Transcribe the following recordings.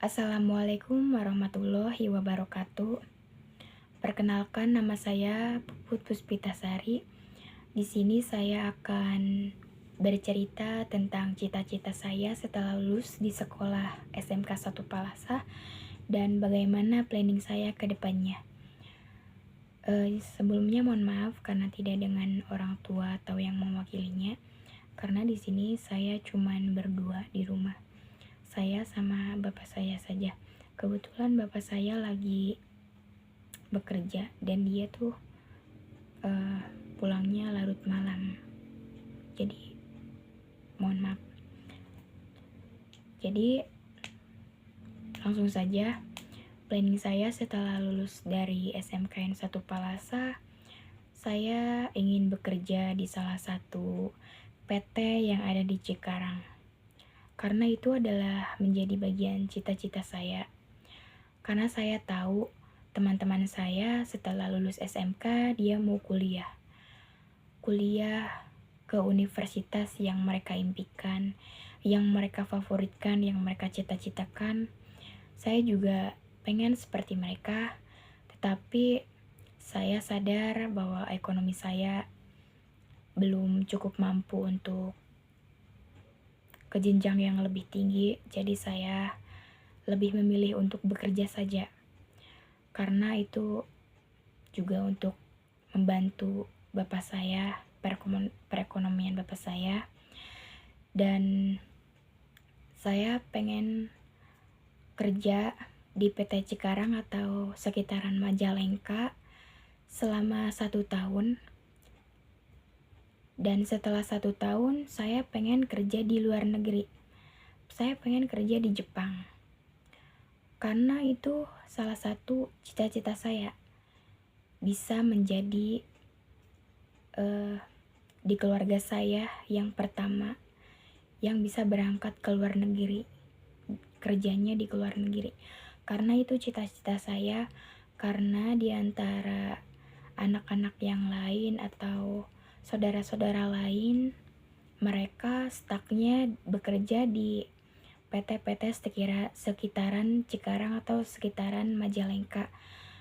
Assalamualaikum warahmatullahi wabarakatuh. Perkenalkan, nama saya Puput Puspitasari. Di sini saya akan bercerita tentang cita-cita saya setelah lulus di sekolah SMK 1 Palasa dan bagaimana planning saya ke depannya. Sebelumnya mohon maaf karena tidak dengan orang tua atau yang mewakilinya, karena di sini saya cuman berdua di rumah. Saya sama bapak saya saja. Kebetulan bapak saya lagi bekerja dan dia tuh pulangnya larut malam. Jadi mohon maaf. Jadi langsung saja, planning saya setelah lulus dari SMKN 1 Palasa, saya ingin bekerja di salah satu PT yang ada di Cikarang. Karena itu adalah menjadi bagian cita-cita saya. Karena saya tahu teman-teman saya setelah lulus SMK dia mau kuliah ke universitas yang mereka impikan, yang mereka favoritkan, yang mereka cita-citakan. Saya juga pengen seperti mereka, tetapi saya sadar bahwa ekonomi saya belum cukup mampu untuk ke jenjang yang lebih tinggi, jadi saya lebih memilih untuk bekerja saja. Karena itu juga untuk membantu bapak saya, perekonomian bapak saya. Dan saya pengen kerja di PT Cikarang atau sekitaran Majalengka selama 1 tahun. Dan setelah 1 tahun, saya pengen kerja di luar negeri. Saya pengen kerja di Jepang. Karena itu salah satu cita-cita saya, bisa menjadi di keluarga saya yang pertama yang bisa berangkat ke luar negeri, kerjanya di luar negeri. Karena itu cita-cita saya, karena di antara anak-anak yang lain atau saudara-saudara lain, mereka stucknya bekerja di PT-PT sekitaran Cikarang atau sekitaran Majalengka.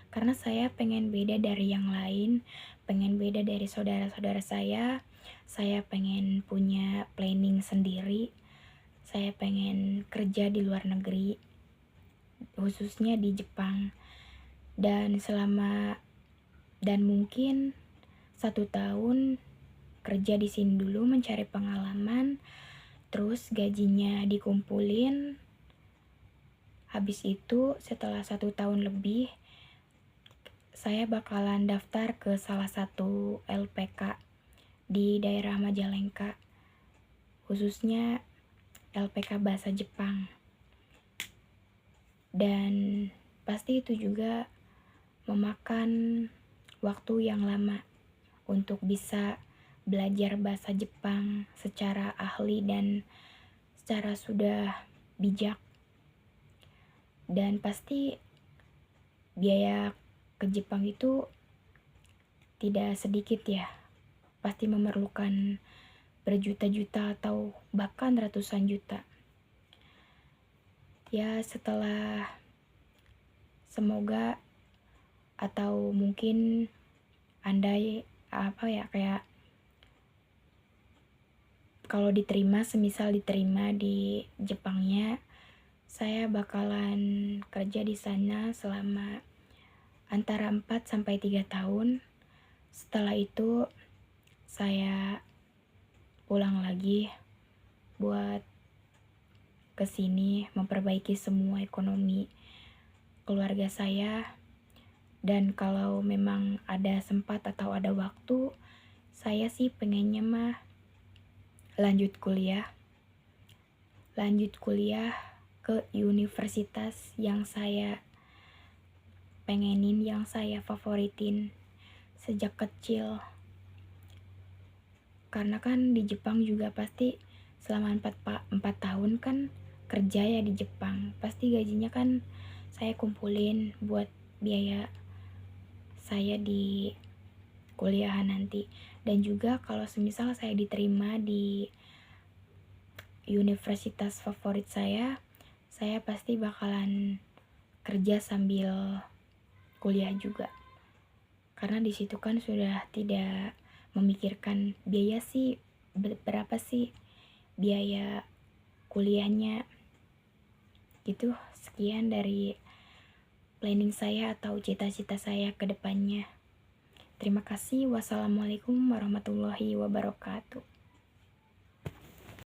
Karena saya pengen beda dari yang lain, pengen beda dari saudara-saudara saya pengen punya planning sendiri, saya pengen kerja di luar negeri, khususnya di Jepang. Dan mungkin 1 tahun kerja di sini dulu mencari pengalaman, terus gajinya dikumpulin. Habis itu setelah 1 tahun lebih, saya bakalan daftar ke salah satu LPK di daerah Majalengka, khususnya LPK Bahasa Jepang. Dan pasti itu juga memakan waktu yang lama untuk bisa belajar bahasa Jepang secara ahli dan secara sudah bijak. Dan pasti biaya ke Jepang itu tidak sedikit ya, pasti memerlukan berjuta-juta atau bahkan ratusan juta. Ya, semoga atau mungkin andai kayak kalau semisal diterima di Jepangnya, saya bakalan kerja di sana selama antara 4 sampai 3 tahun. Setelah itu saya pulang lagi buat kesini memperbaiki semua ekonomi keluarga saya. Dan kalau memang ada sempat atau ada waktu, saya sih pengennya mah lanjut kuliah ke universitas yang saya pengenin, yang saya favoritin sejak kecil. Karena kan di Jepang juga pasti selama 4 tahun kan kerja ya di Jepang, pasti gajinya kan saya kumpulin buat biaya saya di kuliahan nanti. Dan juga kalau semisal saya diterima di universitas favorit saya saya pasti bakalan kerja sambil kuliah juga. Karena di situ kan sudah tidak memikirkan biaya sih, berapa sih biaya kuliahnya gitu. Sekian dari planning saya atau cita-cita saya ke depannya. Terima kasih. Wassalamualaikum warahmatullahi wabarakatuh.